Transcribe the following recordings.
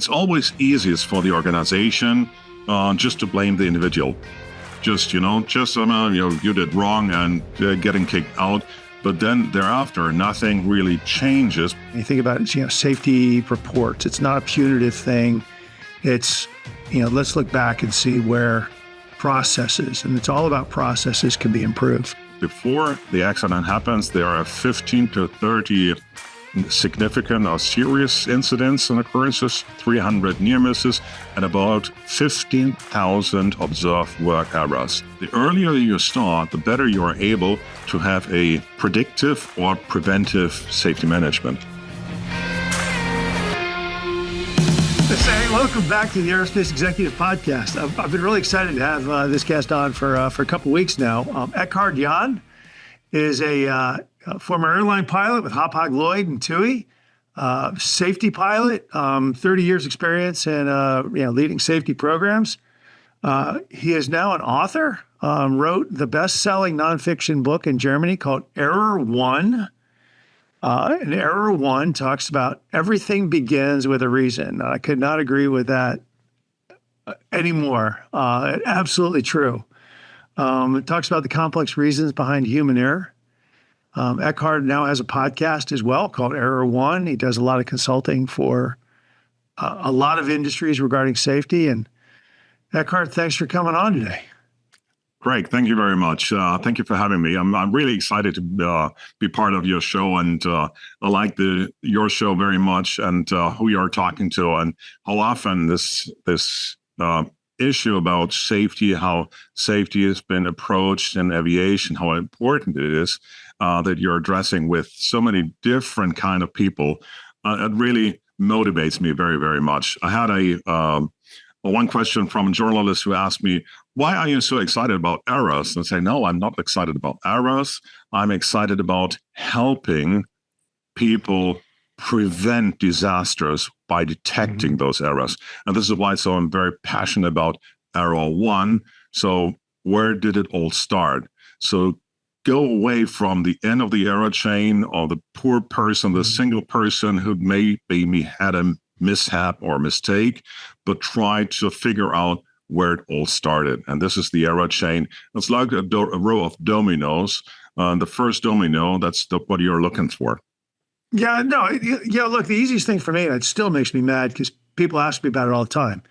it's always easiest for the organization just to blame the individual. You did wrong and getting kicked out. But then thereafter, nothing really changes. You think about it, safety reports. It's not a punitive thing. It's, let's look back and see where processes, and it's all about processes, can be improved. Before the accident happens, there are 15 to 30 significant or serious incidents and occurrences, 300 near misses, and about 15,000 observed work errors. The earlier you start, the better you are able to have a predictive or preventive safety management. Hey, welcome back to the Aerospace Executive Podcast. I've been really excited to have this guest on for a couple weeks now. Eckhard Jann is a former airline pilot with Hapag-Lloyd and TUI, safety pilot, 30 years experience in leading safety programs. He is now an author, wrote the best-selling nonfiction book in Germany called Error One. And Error One talks about everything begins with a reason. I could not agree with that anymore. Absolutely true. It talks about the complex reasons behind human error. Eckhard now has a podcast as well called Error One. He does a lot of consulting for a lot of industries regarding safety. And Eckhard, thanks for coming on today. Greg, thank you very much. Thank you for having me. I'm really excited to be part of your show, and I like your show very much, and who you are talking to, and how often this issue about safety, how safety has been approached in aviation, how important it is that you're addressing with so many different kind of people. It really motivates me very, very much. I had one question from a journalist who asked me, why are you so excited about errors? And I say, no, I'm not excited about errors. I'm excited about helping people prevent disasters by detecting those errors. And this is why I'm very passionate about Error One. So where did it all start? So go away from the end of the error chain, or the poor person, the single person who maybe had a mishap or mistake, but try to figure out where it all started. And this is the error chain. It's like a row of dominoes. The first domino, that's what you're looking for. Yeah, no, look, the easiest thing for me, and it still makes me mad because people ask me about it all the time.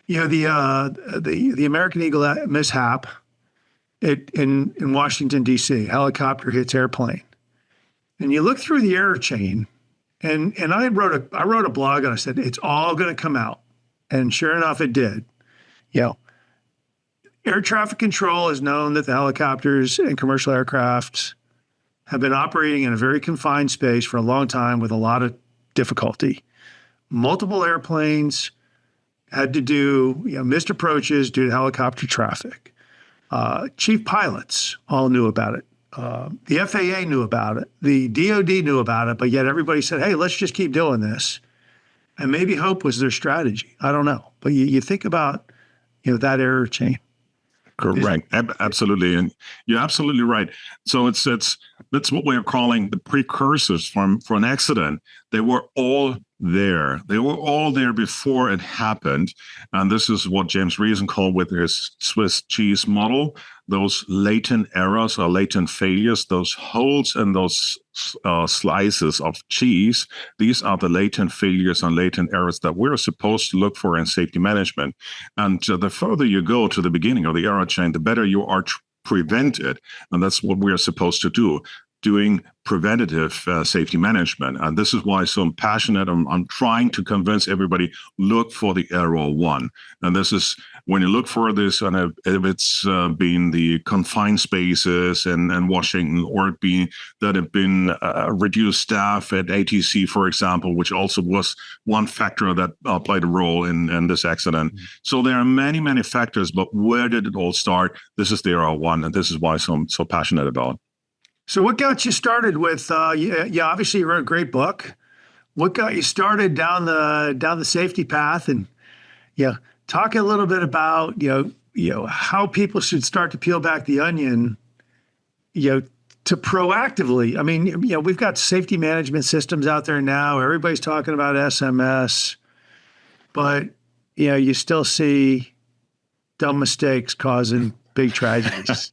The American Eagle mishap in Washington, D.C., helicopter hits airplane. And you look through the error chain, and I wrote a blog, and I said, it's all going to come out. And sure enough, it did. Air traffic control has known that the helicopters and commercial aircraft have been operating in a very confined space for a long time with a lot of difficulty. Multiple airplanes had to do missed approaches due to helicopter traffic. Chief pilots all knew about it. The FAA knew about it. The DOD knew about it, but yet everybody said, hey, let's just keep doing this. And maybe hope was their strategy. I don't know. But you think about that error chain. Correct. Absolutely. And you're absolutely right. So that's what we're calling the precursors for an accident. They were all there. They were all there before it happened. And this is what James Reason called with his Swiss cheese model, those latent errors or latent failures, those holes in those slices of cheese. These are the latent failures and latent errors that we're supposed to look for in safety management. And the further you go to the beginning of the error chain, the better you are to prevent it. And that's what we're supposed to do, doing preventative safety management. And this is why I'm passionate. I'm trying to convince everybody, look for the Error One. And this is, when you look for this, and if it's been the confined spaces in Washington, or it being that have been reduced staff at ATC, for example, which also was one factor that played a role in this accident. Mm-hmm. So there are many, many factors, but where did it all start? This is the Error One, and this is why I'm so passionate about. So what got you started with, obviously you wrote a great book. What got you started down the safety path? And talk a little bit about, how people should start to peel back the onion, to proactively. I mean, we've got safety management systems out there now. Everybody's talking about SMS. but you still see dumb mistakes causing big tragedies.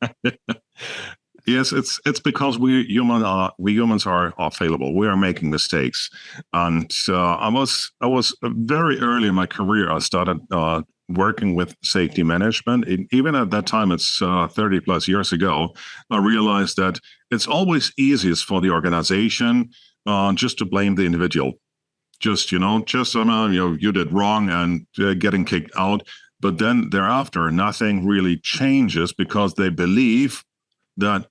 Yes, it's because we humans are fallible. We are making mistakes, and I was very early in my career. I started working with safety management. Even at that time, it's 30 plus years ago. I realized that it's always easiest for the organization just to blame the individual. You did wrong and getting kicked out. But then thereafter, nothing really changes because they believe that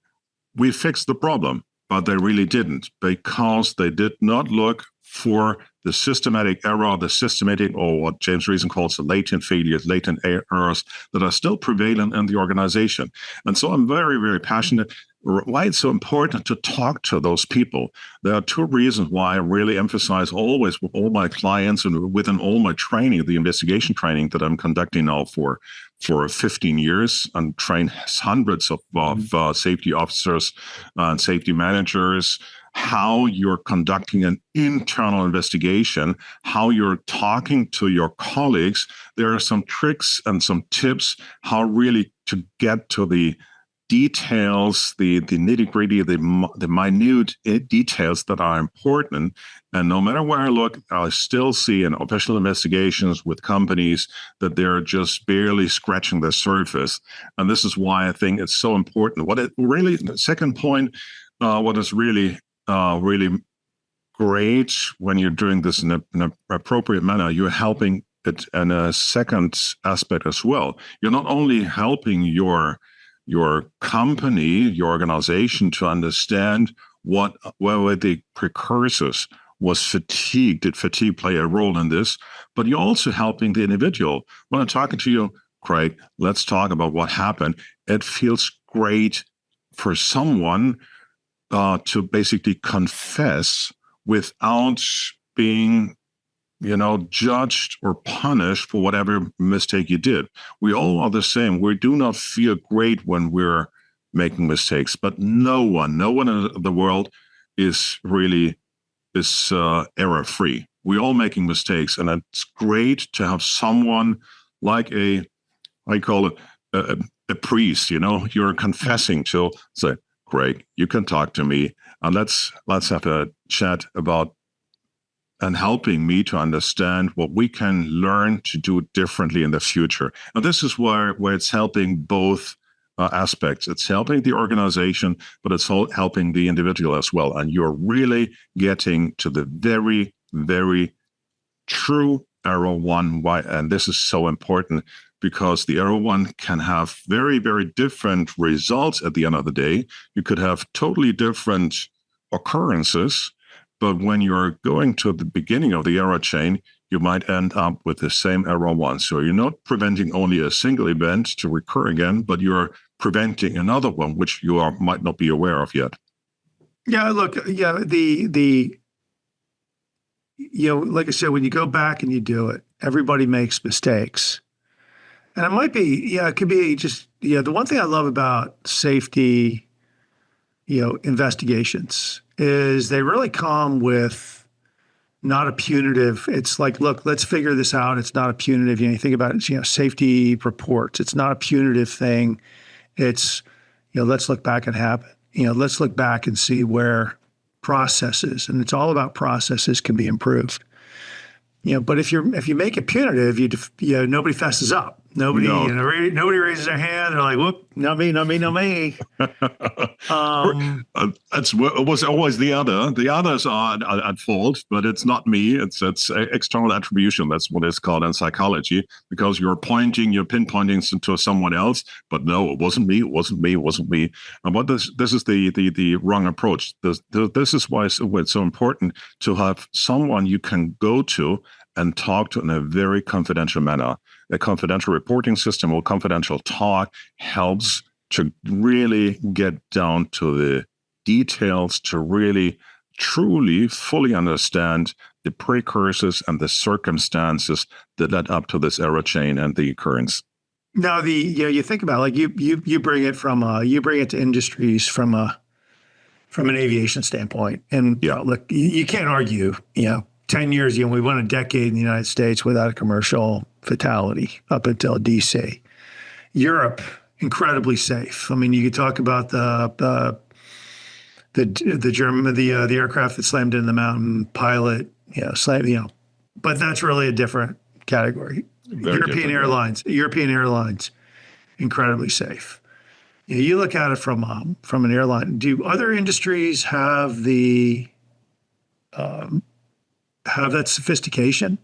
we fixed the problem, but they really didn't, because they did not look for the systematic error, the systematic, or what James Reason calls the latent failures, latent errors that are still prevalent in the organization. And so I'm very, very passionate why it's so important to talk to those people. There are two reasons why I really emphasize always with all my clients and within all my training, the investigation training that I'm conducting now for 15 years, and train hundreds of safety officers and safety managers, how you're conducting an internal investigation, how you're talking to your colleagues. There are some tricks and some tips how really to get to the details, the nitty-gritty, the minute details that are important. And no matter where I look, I still see in official investigations with companies that they're just barely scratching the surface. And this is why I think it's so important. The second point, what is really great when you're doing this in an appropriate manner, you're helping it in a second aspect as well. You're not only helping your company, your organization to understand what were the precursors. Was fatigue? Did fatigue play a role in this? But you're also helping the individual. When I'm talking to you, Craig, let's talk about what happened. It feels great for someone to basically confess without being judged or punished for whatever mistake you did. We all are the same. We do not feel great when we're making mistakes, but no one in the world is error-free. We're all making mistakes, and it's great to have someone like I call it a priest. You're confessing to say, Craig, you can talk to me, and let's have a chat about and helping me to understand what we can learn to do differently in the future. And this is where it's helping both aspects. It's helping the organization, but it's helping the individual as well. And you're really getting to the very, very true error one. Why? And this is so important because the error one can have very, very different results at the end of the day. You could have totally different occurrences, but when you're going to the beginning of the error chain, you might end up with the same error one. So you're not preventing only a single event to recur again, but you're preventing another one, which you might not be aware of yet. Yeah, look, like I said, when you go back and you do it, everybody makes mistakes. And it might be, it could be just, the one thing I love about safety, investigations is they really come with not a punitive. It's like, look, let's figure this out. It's not a punitive. You think about it, safety reports. It's not a punitive thing. It's, let's look back at happen. Let's look back and see where processes, and it's all about processes, can be improved. But if you make it punitive, nobody fesses up. Nobody raises their hand. They're like, "Whoop, not me." It was always the other. The others are at fault, but it's not me. It's external attribution. That's what it's called in psychology, because you're pinpointing to someone else. But no, it wasn't me. It wasn't me. It wasn't me. And this is the wrong approach. This is why it's so important to have someone you can go to and talk to in a very confidential manner. A confidential reporting system or confidential talk helps to really get down to the details, to really, truly, fully understand the precursors and the circumstances that led up to this error chain and the occurrence. Now, you think about it, like you bring it to industries from an aviation standpoint, and look, you can't argue, 10 years, we went a decade in the United States without a commercial fatality up until DC. Europe, incredibly safe. I mean, you could talk about the aircraft that slammed into the mountain, pilot, but that's really a different category. European Airlines, incredibly safe. You look at it from an airline. Do other industries have that sophistication?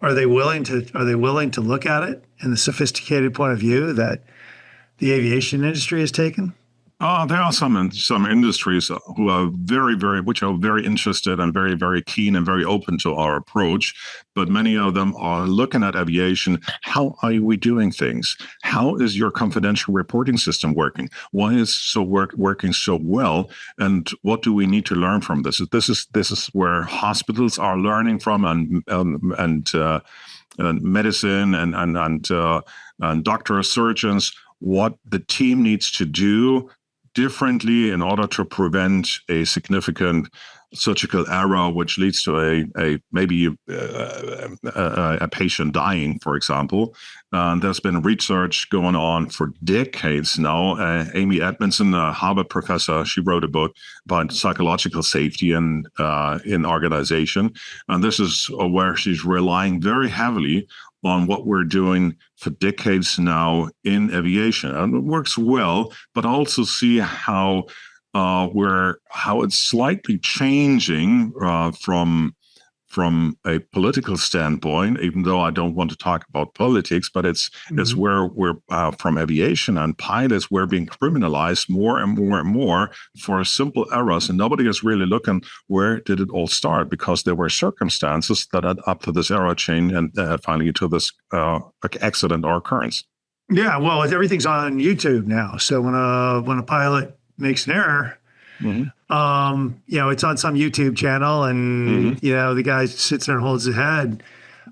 Are they willing to look at it in the sophisticated point of view that the aviation industry has taken? There are some industries who are very interested and very, very keen and very open to our approach. But many of them are looking at aviation. How are we doing things? How is your confidential reporting system working? Why is working so well? And what do we need to learn from this? This is where hospitals are learning from, and medicine and doctors, surgeons, what the team needs to do differently in order to prevent a significant surgical error, which leads to a patient dying, for example. There's been research going on for decades now. Amy Edmondson, a Harvard professor, she wrote a book about psychological safety in organization. And this is where she's relying very heavily on what we're doing for decades now in aviation. And it works well, but also see how it's slightly changing from a political standpoint, even though I don't want to talk about politics, but it's where we're from aviation and pilots, we're being criminalized more and more and more for simple errors. And nobody is really looking, where did it all start? Because there were circumstances that led up to this error chain and finally to this accident or occurrence. Yeah, well, everything's on YouTube now. So when a pilot makes an error, it's on some YouTube channel, and the guy sits there and holds his head.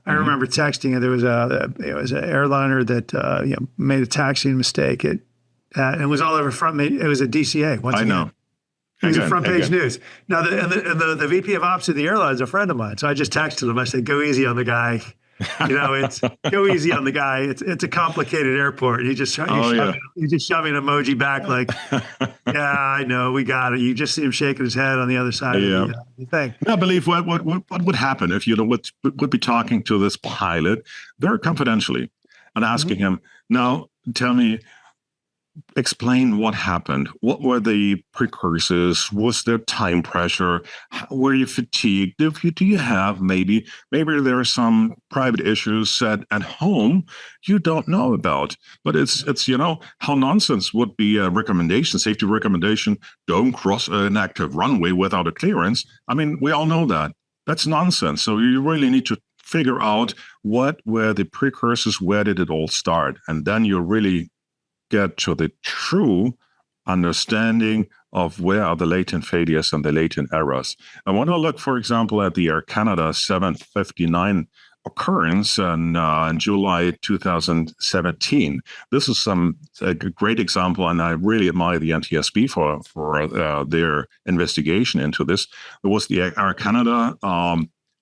I remember texting, and there was an airliner that made a taxiing mistake. And it was all over front. It was a DCA. Once again. I know. It was a front page news. Now, the VP of Ops of the airline is a friend of mine, so I just texted him. I said, "Go easy on the guy. It's go easy on the guy. It's a complicated airport." He's just shoving an emoji back like, "Yeah, I know, we got it." You just see him shaking his head on the other side of the thing. I believe what would happen if would be talking to this pilot very confidentially and asking him, "Now, tell me, explain what happened. What were the precursors? Was there time pressure? Were you fatigued? Do you have maybe there are some private issues at home you don't know about?" But it's how nonsense would be a recommendation, safety recommendation, don't cross an active runway without a clearance. I mean, we all know that. That's nonsense. So you really need to figure out what were the precursors, where did it all start? And then you really get to the true understanding of where are the latent failures and the latent errors. I want to look, for example, at the Air Canada 759 occurrence in July 2017. This is a great example, and I really admire the NTSB for their investigation into this. There was the Air Canada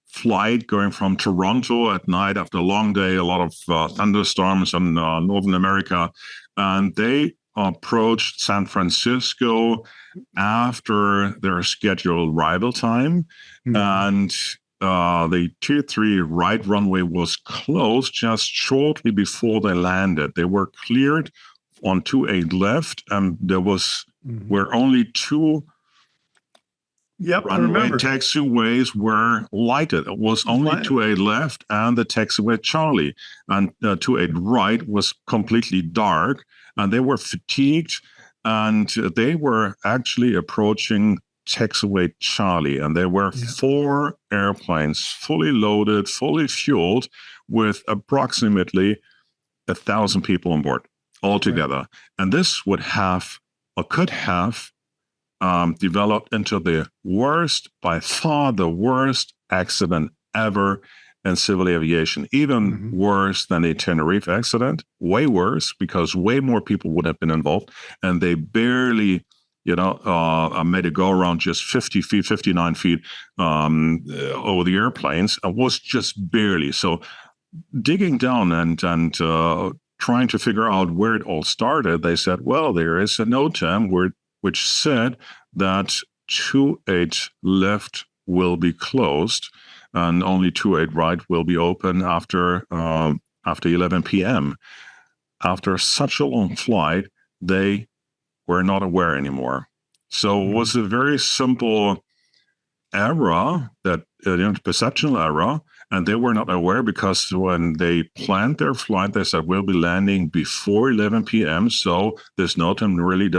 flight going from Toronto at night after a long day, a lot of thunderstorms in Northern America. And they approached San Francisco after their scheduled arrival time. And the Tier 3 right runway was closed just shortly before they landed. They were cleared on 28 left, and there were only two runway taxiways were lighted. It was only 28 left and the taxiway Charlie. And 28 right was completely dark, and they were fatigued, and they were actually approaching taxiway Charlie. And there were 4 airplanes fully loaded, fully fueled, with approximately 1,000 people on board altogether. Right. And this would have, or could have, developed into the worst, by far the worst accident ever in civil aviation, even worse than the Tenerife accident, way worse, because way more people would have been involved, and they barely I made a go around just 50 feet, 59 feet over the airplanes. I was just barely. So digging down and trying to figure out where it all started, they said, well, there is a NOTAM which said that 28 left will be closed and only 28 right will be open after 11 p.m. After such a long flight, they were not aware anymore. So it was a very simple error, that perceptual error, and they were not aware because when they planned their flight, they said we'll be landing before 11 p.m. So this NOTAM really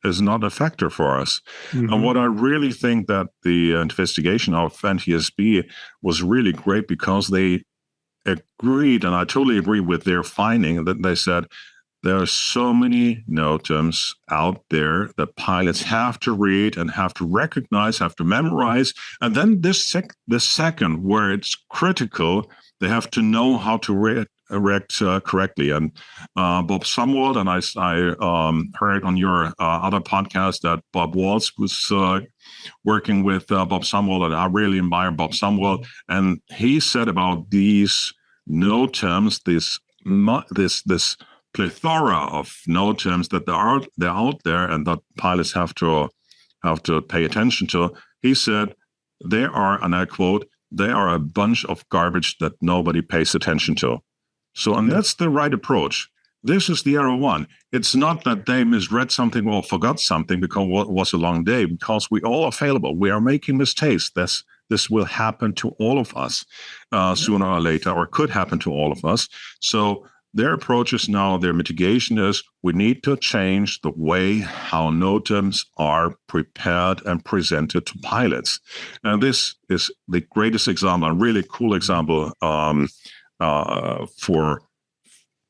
is not a factor for us. And what I really think that the investigation of NTSB was really great, because they agreed, and I totally agree with their finding, that they said there are so many NOTAMs out there that pilots have to read and have to recognize, have to memorize. And then the second where it's critical, they have to know how to react correctly. And Bob Sumwalt, and I heard on your other podcast that Bob Waltz was working with Bob Sumwalt, and I really admire Bob Sumwalt. And he said about these NOTAMs, this plethora of NOTAMs that they're out there and that pilots have to pay attention to. He said they are, and I quote, they are a bunch of garbage that nobody pays attention to. So, and that's the right approach. This is the error one. It's not that they misread something or forgot something because it was a long day, because we all are fallible. We are making mistakes. This will happen to all of us sooner or later, or could happen to all of us. So their approach is now, their mitigation is, we need to change the way how NOTAMs are prepared and presented to pilots. And this is the greatest example, a really cool example for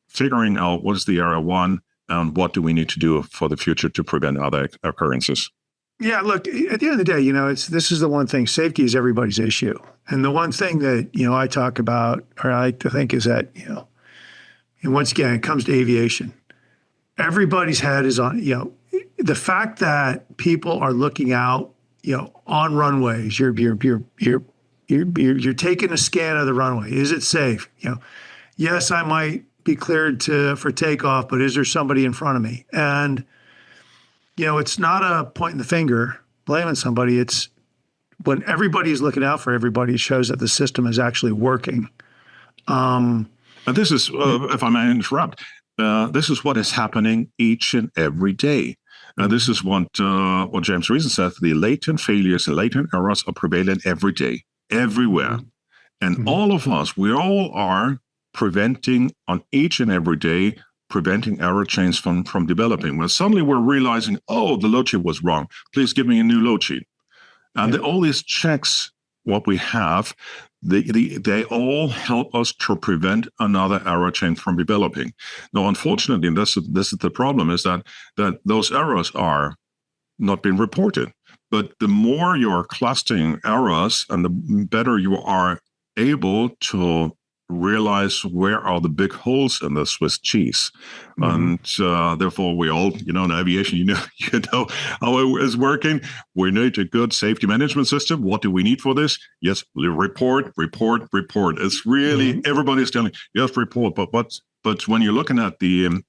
figuring out what is the error one and what do we need to do for the future to prevent other occurrences. Yeah, look, at the end of the day, this is the one thing. Safety is everybody's issue. And the one thing that, I talk about, or I like to think, is that, and once again, it comes to aviation. Everybody's head is on, the fact that people are looking out, on runways, you're taking a scan of the runway. Is it safe? Yes, I might be cleared for takeoff, but is there somebody in front of me? And, it's not a pointing the finger, blaming somebody. It's when everybody is looking out for everybody, it shows that the system is actually working. And this is, if I may interrupt, this is what is happening each and every day. This is what James Reason says: the latent failures and latent errors are prevalent every day, everywhere. And all of us, we all are preventing on each and every day, preventing error chains from developing. When suddenly we're realizing, oh, the load sheet was wrong. Please give me a new load sheet. And all these checks, what we have, they all help us to prevent another error chain from developing. Now, unfortunately, this is the problem, is that those errors are not being reported. But the more you're clustering errors and the better you are able to realize where are the big holes in the Swiss cheese. And therefore we all, in aviation, you know how it is working. We need a good safety management system. What do we need for this? Yes, report. It's really, everybody's telling, yes, report. But when you're looking at the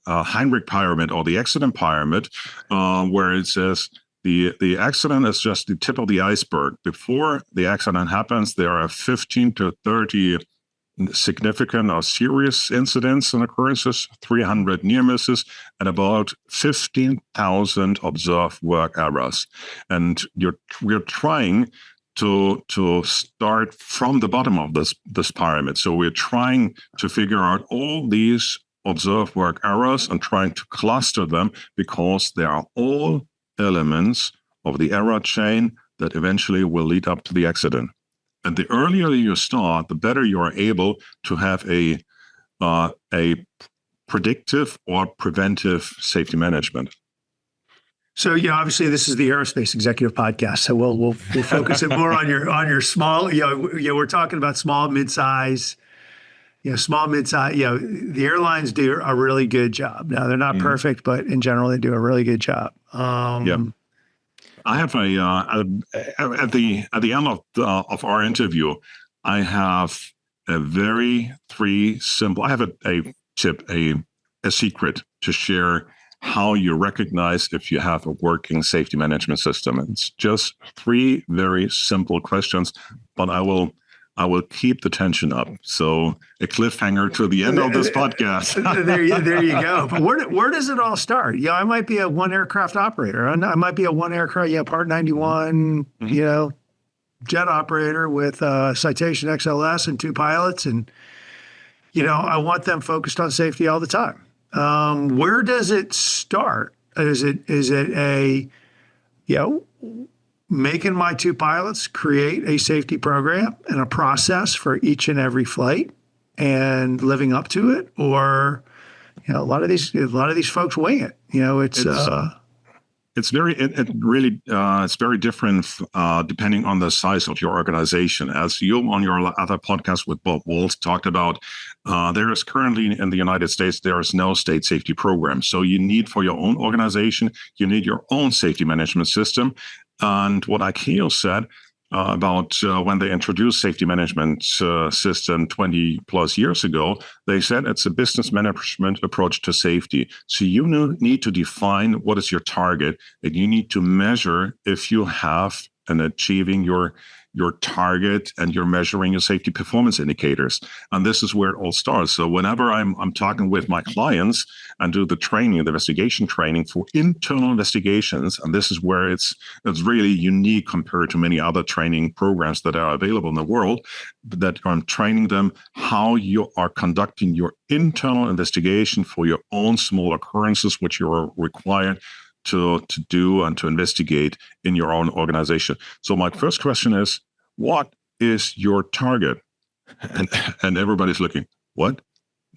Heinrich pyramid or the accident pyramid, where it says the accident is just the tip of the iceberg. Before the accident happens, there are 15 to 30 significant or serious incidents and occurrences, 300 near misses, and about 15,000 observed work errors. And we're trying to start from the bottom of this pyramid. So we're trying to figure out all these observed work errors and trying to cluster them, because they are all elements of the error chain that eventually will lead up to the accident. And the earlier you start, the better you are able to have a predictive or preventive safety management. So, obviously this is the Aerospace Executive Podcast. So we'll focus it more on your small, we're talking about small, mid-size, small, mid-size, the airlines do a really good job. Now, they're not perfect, but in general, they do a really good job. I have at the end of our interview, I have three simple. I have a tip, a secret to share how you recognize if you have a working safety management system. It's just three very simple questions, but I will keep the tension up. So a cliffhanger to the end of this podcast. there you go. But where does it all start? I might be a one aircraft operator. I might be a one aircraft, Part 91, jet operator with Citation XLS and 2 pilots. And, I want them focused on safety all the time. Where does it start? Is it a, making my 2 pilots create a safety program and a process for each and every flight and living up to it? Or, a lot of these folks wing it. It's very different depending on the size of your organization. As you on your other podcast with Bob Waltz talked about, there is currently in the United States, there is no state safety program. So you need for your own organization, you need your own safety management system. And what ICAO said about when they introduced safety management system 20 plus years ago, they said it's a business management approach to safety. So you need to define what is your target, and you need to measure if you have and achieving your target, and you're measuring your safety performance indicators. And this is where it all starts. So whenever I'm talking with my clients and do the training, the investigation training for internal investigations, and this is where it's really unique compared to many other training programs that are available in the world, that I'm training them how you are conducting your internal investigation for your own small occurrences, which you're required to do and to investigate in your own organization. So my first question is, what is your target? And everybody's looking, what?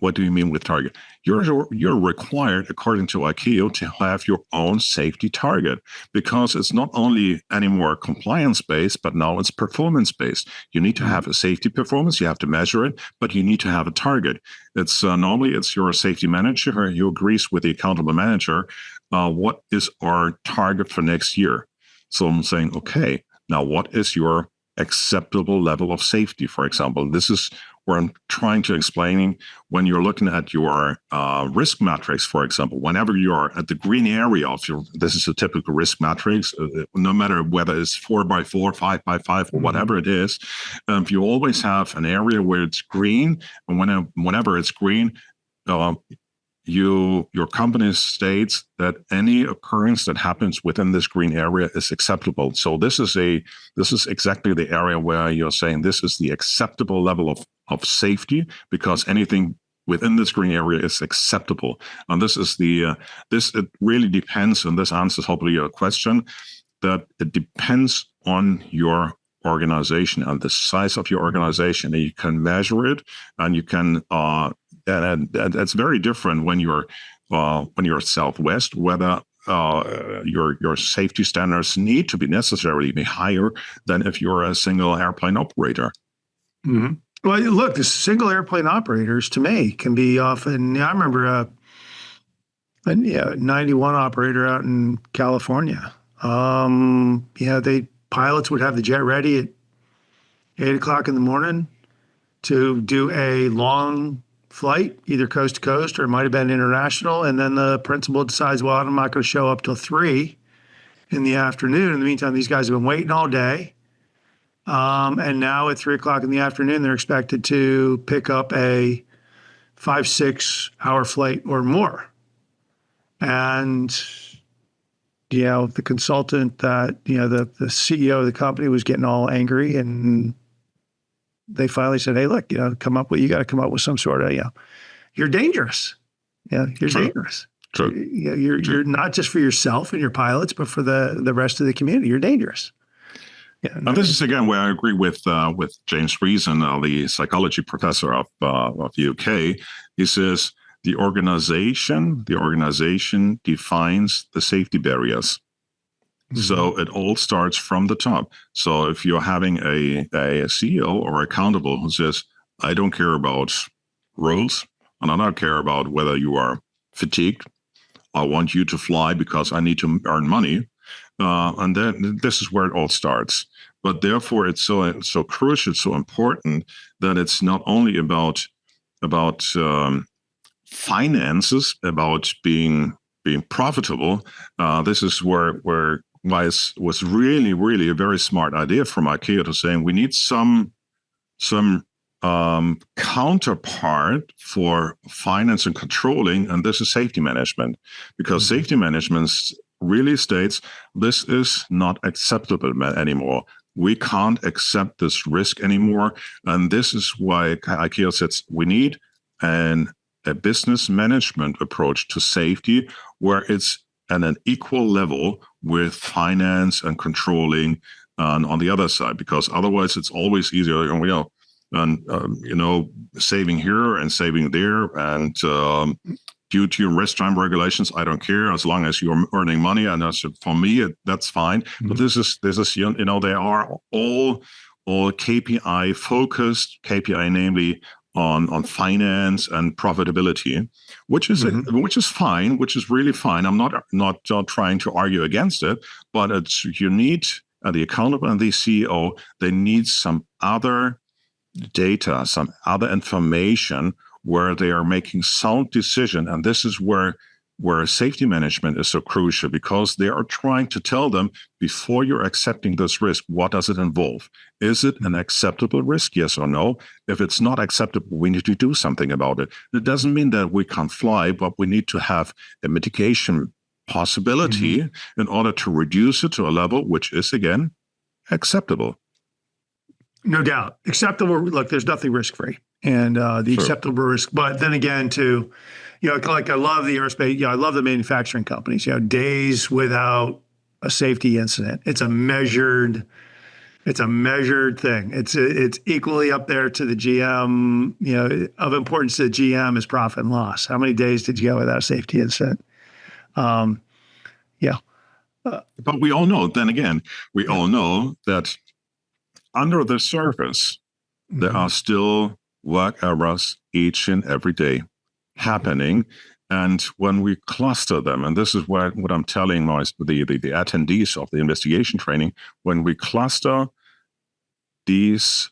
What do you mean with target? You're required, according to ICAO, to have your own safety target, because it's not only anymore compliance-based, but now it's performance-based. You need to have a safety performance, you have to measure it, but you need to have a target. It's normally it's your safety manager who agrees with the accountable manager. What is our target for next year? So I'm saying, okay, now what is your acceptable level of safety, for example? This is where I'm trying to explain when you're looking at your risk matrix, for example, whenever you're at the green area of this is a typical risk matrix, no matter whether it's 4x4, 5x5, or whatever it is, you always have an area where it's green. And whenever it's green, your company states that any occurrence that happens within this green area is acceptable. So this is exactly the area where you're saying this is the acceptable level of safety, because anything within this green area is acceptable. And this is it really depends, and this answers hopefully your question, that it depends on your organization and the size of your organization. And you can measure it, and you can and that's very different when you're Southwest, whether your safety standards need to be necessarily be higher than if you're a single airplane operator. Mm-hmm. Well, look, the single airplane operators to me can be often. I remember a 91 operator out in California. Pilots would have the jet ready at 8:00 in the morning to do a long flight, either coast to coast or it might have been international. And then the principal decides, well, I'm not going to show up till 3 in the afternoon. In the meantime, these guys have been waiting all day. And now at 3:00 in the afternoon, they're expected to pick up a 5-6 hour flight or more. And, the consultant that, the CEO of the company was getting all angry, and they finally said, hey, look, you got to come up with some sort of, you're dangerous. You're dangerous. True. You're not just for yourself and your pilots, but for the rest of the community. You're dangerous. Now, this is again where I agree with James Reason, the psychology professor of UK. He says the organization defines the safety barriers. Mm-hmm. So it all starts from the top. So if you're having a CEO or accountable who says, I don't care about rules, and I don't care about whether you are fatigued. I want you to fly because I need to earn money, and then this is where it all starts. But therefore, it's so crucial, so important that it's not only about finances, about being profitable. This is why it was really a very smart idea from IKEA to saying we need some counterpart for finance and controlling, and this is safety management, because safety management really states this is not acceptable anymore. We can't accept this risk anymore, and this is why IKEA says we need a business management approach to safety where it's at an equal level with finance and controlling on the other side, because otherwise it's always easier, saving here and saving there, and due to your rest time regulations, I don't care as long as you're earning money, and for me that's fine. Mm-hmm. But this is they are all KPI focused, namely on finance and profitability, which is fine, which is really fine. I'm not trying to argue against it, but you need the accountable and the CEO. They need some other data, some other information where they are making sound decision, and this is where safety management is so crucial, because they are trying to tell them before you're accepting this risk, what does it involve? Is it an acceptable risk, yes or no? If it's not acceptable, we need to do something about it. It doesn't mean that we can't fly, but we need to have a mitigation possibility in order to reduce it to a level which is, again, acceptable. No doubt. Acceptable. Look, there's nothing risk-free. And the acceptable risk. But then again, like I love the aerospace, I love the manufacturing companies, days without a safety incident. It's a measured thing. It's equally up there to the GM, of importance to the GM is profit and loss. How many days did you go without a safety incident? But we all know, then again, all know that under the surface, there are still work errors each and every day happening. And when we cluster them, and this is what I'm telling the attendees of the investigation training, when we cluster these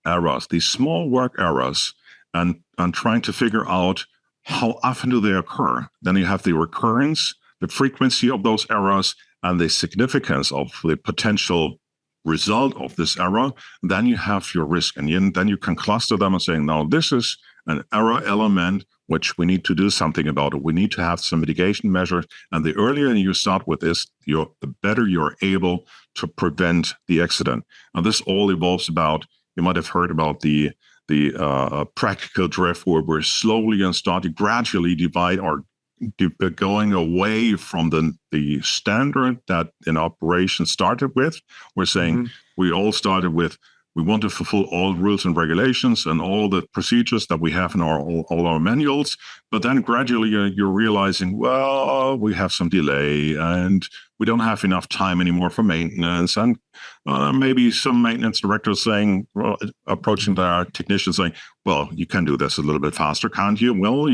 errors, these small work errors, and trying to figure out how often do they occur, then you have the recurrence, the frequency of those errors, and the significance of the potential result of this error. Then you have your risk, and then you can cluster them and saying, now this is an error element which we need to do something about it. We need to have some mitigation measures, and the earlier you start with this, the better you're able to prevent the accident. And this all evolves about, you might have heard about the practical drift, where we're slowly and starting gradually divide or going away from the standard that an operation started with. We're saying we all started with, we want to fulfill all rules and regulations and all the procedures that we have in all our manuals. But then gradually you're realizing, well, we have some delay and we don't have enough time anymore for maintenance. And maybe some maintenance directors approaching their technicians saying, well, you can do this a little bit faster, can't you? Well,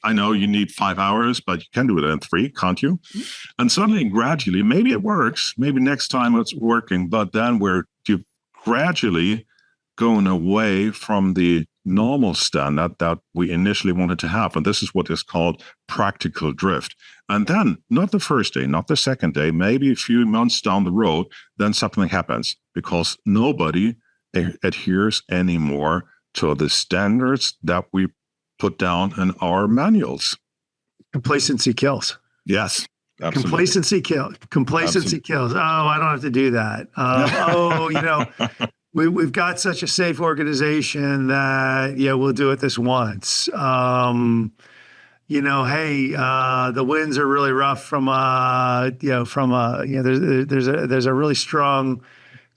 I know you need 5 hours, but you can do it in 3, can't you? And suddenly, gradually, maybe it works. Maybe next time it's working, but then we're gradually going away from the normal standard that we initially wanted to have. And this is what is called practical drift. And then, not the first day, not the second day, maybe a few months down the road, then something happens because nobody adheres anymore to the standards that we put down in our manuals. Complacency kills. Yes. Absolutely. Complacency kills. Oh, I don't have to do that. We've got such a safe organization that we'll do it this once. The winds are really rough there's a really strong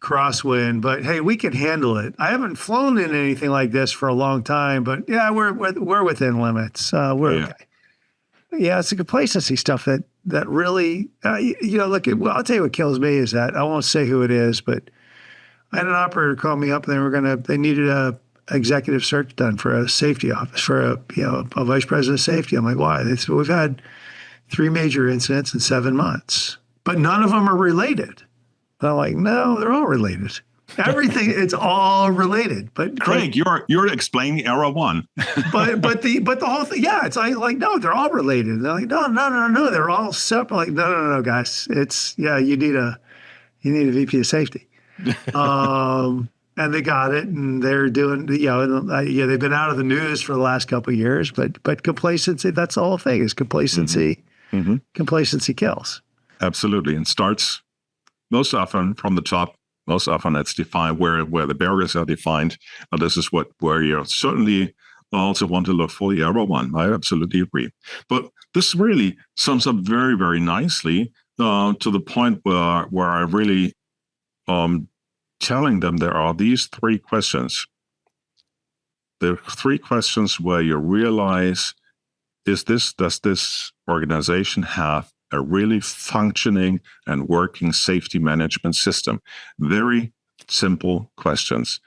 crosswind, but hey, we can handle it. I haven't flown in anything like this for a long time, but we're within limits. We're okay. Yeah, it's the complacency stuff that really, look, I'll tell you what kills me is that I won't say who it is, but I had an operator call me up and they needed a executive search done for a safety office, for a vice president of safety. I'm like, why? They said, we've had 3 major incidents in 7 months, but none of them are related. And I'm like, no, they're all related. Everything, it's all related. But Craig, you're explaining Era 1. but the whole thing, yeah, it's like no, they're all related. They're like, no, they're all separate. Like, no, guys, it's you need a VP of safety. And they got it, and they're doing, they've been out of the news for the last couple of years, but complacency, that's the whole thing, is complacency. Mm-hmm. Complacency kills. Absolutely. And starts most often from the top. Most often it's defined where the barriers are defined. This is where you certainly also want to look for the Era 1. I absolutely agree. But this really sums up very, very nicely to the point where I really telling them there are these 3 questions. There are 3 questions where you realize, does this organization have a really functioning and working safety management system? Very simple questions.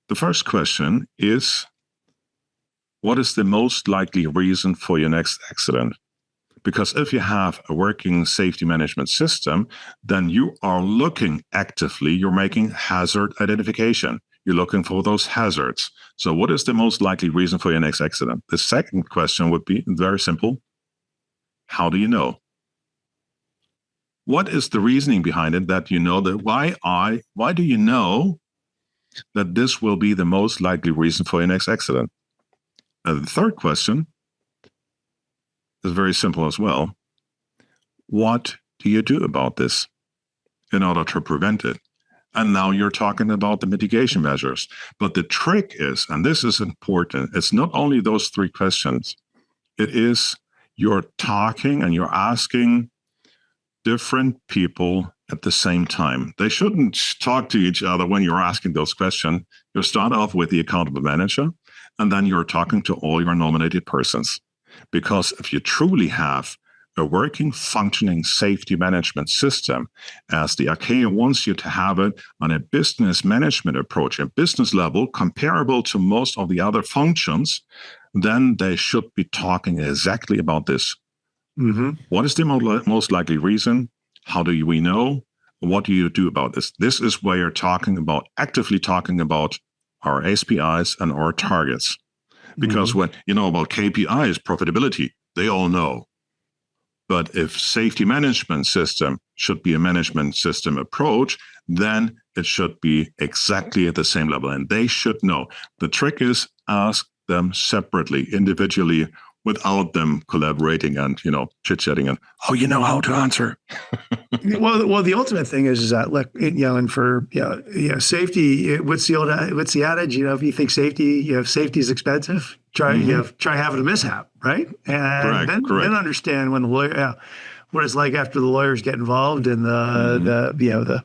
The first question is, what is the most likely reason for your next accident? Because if you have a working safety management system, then you are looking actively, you're making hazard identification. You're looking for those hazards. So what is the most likely reason for your next accident? The second question would be very simple. How do you know? What is the reasoning behind it that you know that why do you know that this will be the most likely reason for your next accident? And the third question is very simple as well. What do you do about this in order to prevent it? And now you're talking about the mitigation measures. But the trick is, and this is important, it's not only those 3 questions. It is you're talking and you're asking different people at the same time. They shouldn't talk to each other when you're asking those questions. You start off with the accountable manager, and then you're talking to all your nominated persons. Because if you truly have a working, functioning safety management system, as the ICAO wants you to have it on a business management approach, a business level comparable to most of the other functions, then they should be talking exactly about this. Mm-hmm. What is the most likely reason? How do we know? What do you do about this? This is where you're actively talking about our SPIs and our targets. Because when you know about KPIs, profitability, they all know. But if safety management system should be a management system approach, then it should be exactly at the same level. And they should know. The trick is ask them separately, individually, without them collaborating and, chit-chatting and, you know how to answer. Well, the ultimate thing is that, look, and for, safety, what's the adage, if you think safety is expensive, try having a mishap, right? And correct. Then understand when the lawyer, what it's like after the lawyers get involved and the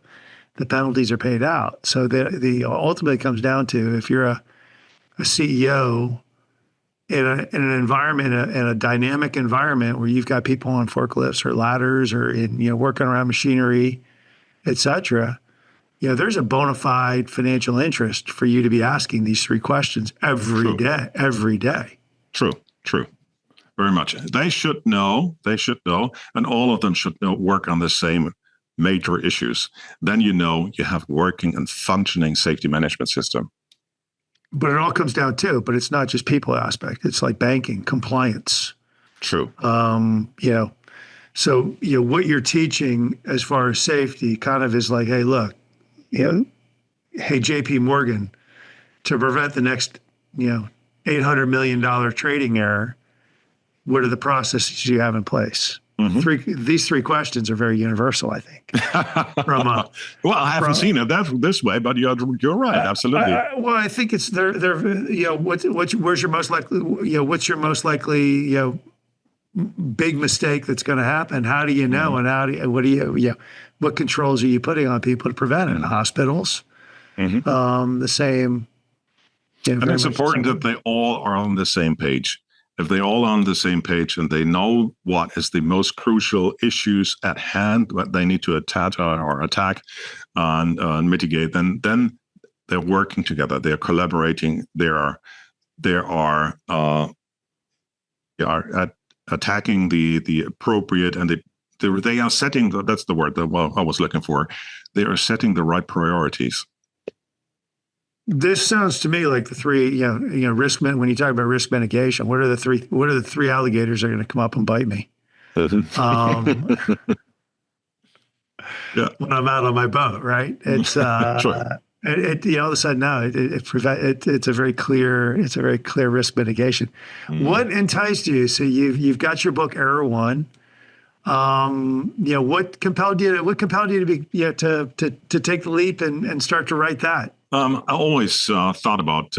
penalties are paid out. So the ultimately comes down to, if you're a CEO in an environment, in a dynamic environment where you've got people on forklifts or ladders or working around machinery, et cetera, there's a bona fide financial interest for you to be asking these 3 questions every day. True. Very much. They should know, and all of them should work on the same major issues. Then you have working and functioning safety management system. But it all comes down to, but it's not just people aspect. It's like banking, compliance. True. So, what you're teaching as far as safety kind of is like, hey, look, hey, JP Morgan, to prevent the next, $800 million trading error, what are the processes you have in place? Mm-hmm. These 3 questions are very universal, I think. Well, I haven't seen it this way, but you're right, absolutely. I think it's where's your most likely, what's your most likely, big mistake that's going to happen? How do you know? Mm-hmm. And what controls are you putting on people to prevent it? In hospitals, the same. And it's important that they all are on the same page. If they're all on the same page and they know what is the most crucial issues at hand, what they need to attack and mitigate, then they're working together, they're collaborating, they are attacking the appropriate, and they are setting that's the word that I was looking for. They are setting the right priorities. This sounds to me like the three, risk. When you talk about risk mitigation, what are the three alligators that are going to come up and bite me? Yeah. When I'm out on my boat, right? It's Sure. all of a sudden now it's a very clear risk mitigation. What enticed you? So you've got your book Error One. What compelled you to be to take the leap and start to write that? I always thought about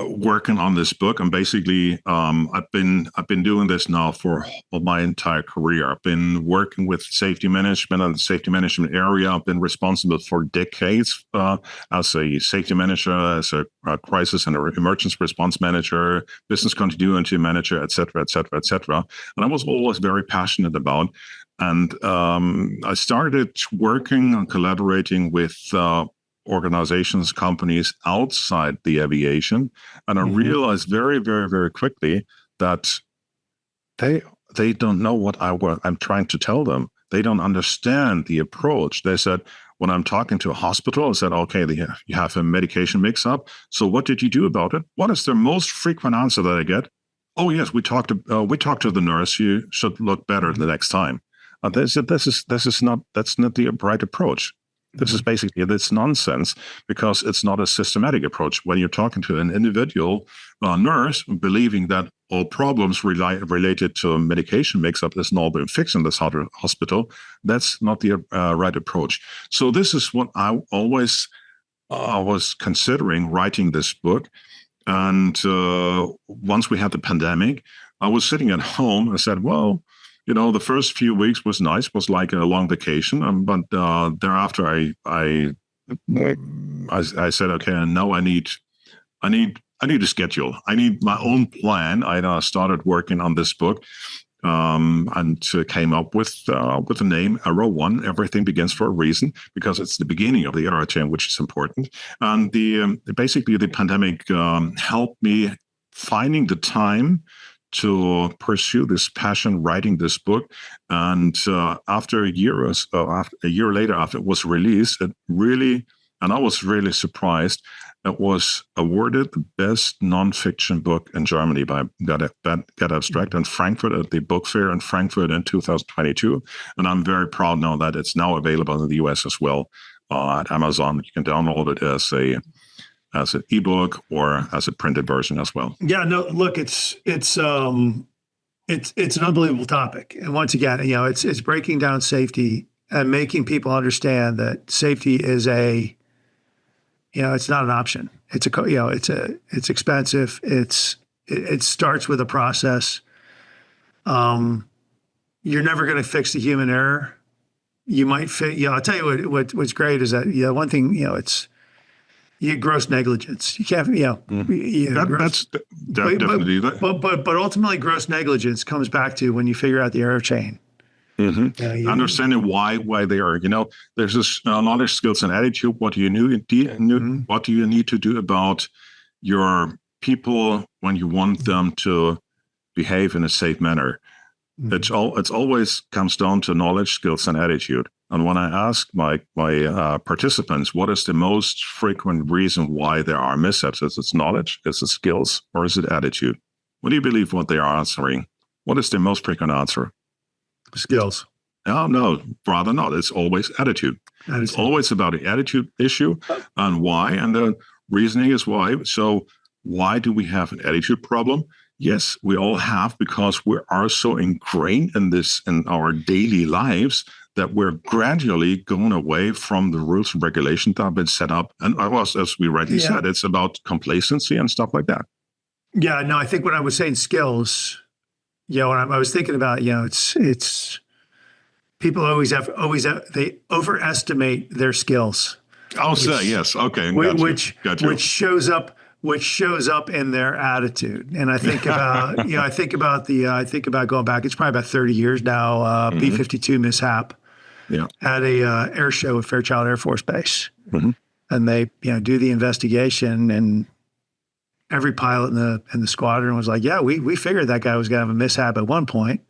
working on this book, and basically, I've been doing this now for my entire career. I've been working with safety management and the safety management area. I've been responsible for decades as a safety manager, as a crisis and emergency response manager, business continuity manager, et cetera, et cetera, et cetera. And I was always very passionate about. And I started working and collaborating with organizations, companies outside the aviation, and I realized very, very, very quickly that they don't know what I'm trying to tell them. They don't understand the approach. They said, when I'm talking to a hospital, I said, okay, you have a medication mix-up. So what did you do about it? What is the most frequent answer that I get? Oh yes, we talked to the nurse. You should look better the next time. They said, that's not the right approach. This is basically, it's nonsense, because it's not a systematic approach. When you're talking to an individual nurse, believing that all problems related to medication mix-up is not being fixed in this hospital, that's not the right approach. So this is what I always was considering writing this book. And once we had the pandemic, I was sitting at home. I said, well, the first few weeks was nice, was like a long vacation. But thereafter, I said, okay, now I need a schedule. I need my own plan. I started working on this book, and came up with the name Error One. Everything begins for a reason, because it's the beginning of the error chain, which is important. And basically the pandemic helped me finding the time to pursue this passion, writing this book. And after a year later, after it was released, and I was really surprised, it was awarded the best nonfiction book in Germany by Get Abstract in Frankfurt at the book fair in Frankfurt in 2022. And I'm very proud now that it's now available in the US as well at Amazon. You can download it as an ebook or as a printed version as well. Yeah, no, look, it's an unbelievable topic. And once again, it's breaking down safety and making people understand that safety is it's not an option. It's expensive. It starts with a process. You're never going to fix the human error. You might I'll tell you what's great is that one thing, it's gross negligence. You can't, that's definitely that. But ultimately, gross negligence comes back to when you figure out the error chain. Mm-hmm. Understanding why they are. There's this knowledge, skills, and attitude. What do you What do you need to do about your people when you want them to behave in a safe manner? Mm-hmm. It's always comes down to knowledge, skills, and attitude. And when I ask my participants, what is the most frequent reason why there are mishaps? Is it knowledge? Is it skills? Or is it attitude? What do you believe what they are answering? What is the most frequent answer? Skills. No, rather not. It's always attitude. It's always about the attitude issue and why. And the reasoning is why. So why do we have an attitude problem? Yes, we all have, because we are so ingrained in this in our daily lives that we're gradually going away from the rules and regulations that have been set up. And as we rightly said, it's about complacency and stuff like that. Yeah, no, I think when I was saying skills, when I was thinking about, it's people always they overestimate their skills. I'll say yes. Okay, which shows up in their attitude. And I think about I think about going back. It's probably about 30 years now. B-52 mishap at a air show at Fairchild Air Force Base. Mm-hmm. and they do the investigation, and every pilot in the squadron was like, yeah, we figured that guy was going to have a mishap at one point.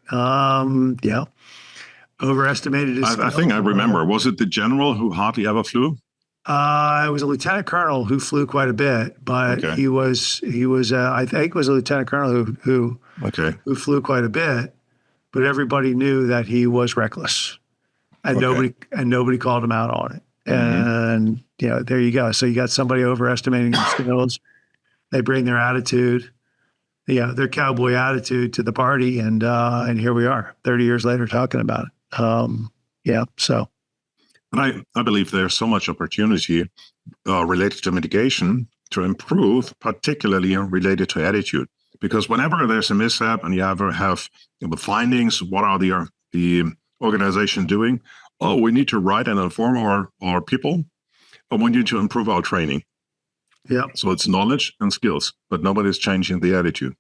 Overestimated his. I think I remember. Was it the general who hardly ever flew? It was a lieutenant colonel who flew quite a bit, but Okay. he was I think was a lieutenant colonel who flew quite a bit, but everybody knew that he was reckless, and nobody called him out on it. And there you go. So you got somebody overestimating their skills. They bring their attitude, their cowboy attitude to the party, and here we are, 30 years later, talking about it. So. And I believe there's so much opportunity related to mitigation to improve, particularly related to attitude. Because whenever there's a mishap and you ever have the findings, what are the organization doing? Oh, we need to write and inform our people, and we need to improve our training. Yeah. So it's knowledge and skills, but nobody's changing the attitude.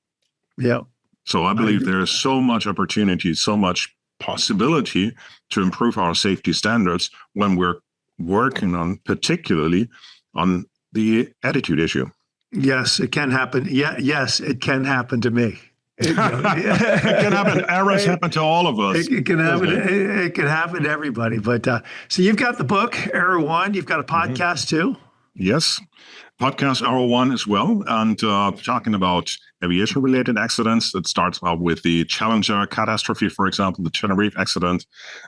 Yeah. So I believe there is so much opportunity, so much possibility to improve our safety standards when we're working on, particularly on the attitude issue. Yes, it can happen. Yeah, yes, it can happen to me. It can happen. Errors happen to all of us. It can happen. It can happen to everybody. But so you've got the book Error One. You've got a podcast too. Yes, podcast Error One as well, and talking about aviation-related accidents. It starts out with the Challenger catastrophe, for example, the Tenerife accident,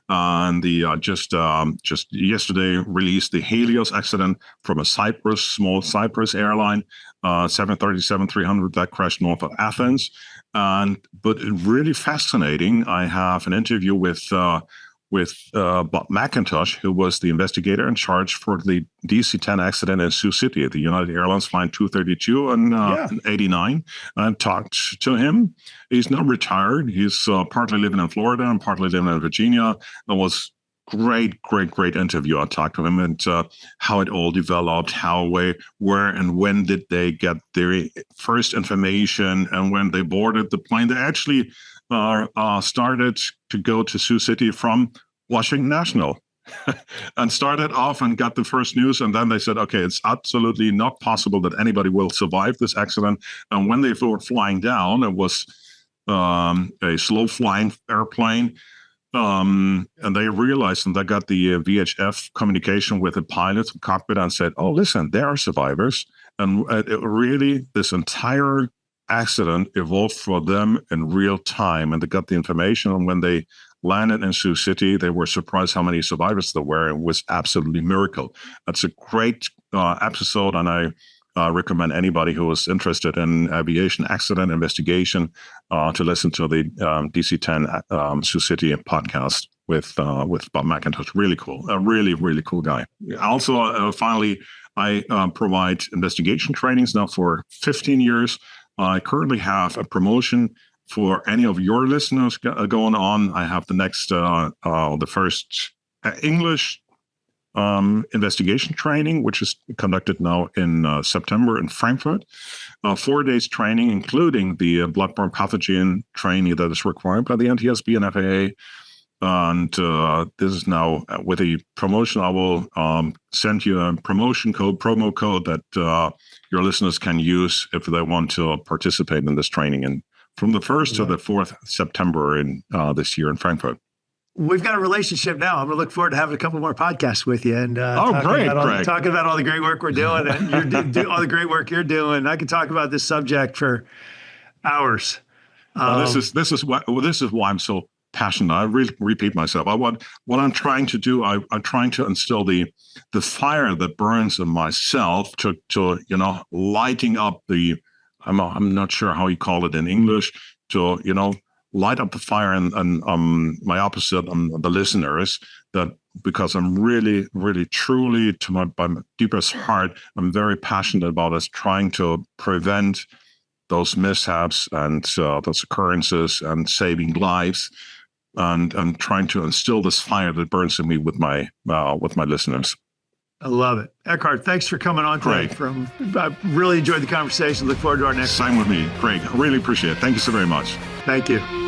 and the just yesterday released the Helios accident from a small Cyprus airline, 737-300 that crashed north of Athens. But really fascinating. I have an interview with Bob McIntosh, who was the investigator in charge for the DC-10 accident in Sioux City at the United Airlines Flight 232 in 89. I talked to him. He's now retired. He's partly living in Florida and partly living in Virginia. It was great interview. I talked to him and how it all developed, where and when did they get their first information, and when they boarded the plane. They actually started to go to Sioux City from Washington National and started off and got the first news. And then they said, okay, it's absolutely not possible that anybody will survive this accident. And when they were flying down, it was a slow flying airplane. And they realized, and they got the VHF communication with the pilots in cockpit and said, oh, listen, there are survivors. And this entire accident evolved for them in real time, and they got the information. And when they landed in Sioux City, they were surprised how many survivors there were. It was absolutely a miracle. That's a great episode, and I recommend anybody who is interested in aviation accident investigation to listen to the DC-10 Sioux City podcast with Bob McIntosh. Really cool, a really cool guy. Also, finally, I provide investigation trainings now for 15 years. I currently have a promotion for any of your listeners going on. I have the next, the first English investigation training, which is conducted now in September in Frankfurt. 4 days training, including the bloodborne pathogen training that is required by the NTSB and FAA. And this is now with a promotion. I will send you a promo code that your listeners can use if they want to participate in this training. And from the 1st to the 4th September in this year in Frankfurt. We've got a relationship now. I'm going to look forward to having a couple more podcasts with you and talking about all the great work we're doing and all the great work you're doing. I could talk about this subject for hours. This is why I'm so passionate. I really repeat myself. What I'm trying to do, I'm trying to instill the fire that burns in myself to lighting up the. I'm not sure how you call it in English. To light up the fire and my opposite the listeners, that because I'm really truly by my deepest heart, I'm very passionate about us trying to prevent those mishaps and those occurrences and saving lives, and trying to instill this fire that burns in me with my listeners. I love it. Eckhard, thanks for coming on today. I really enjoyed the conversation. Look forward to our next. Same with me. Craig, I really appreciate it. Thank you so very much. Thank you.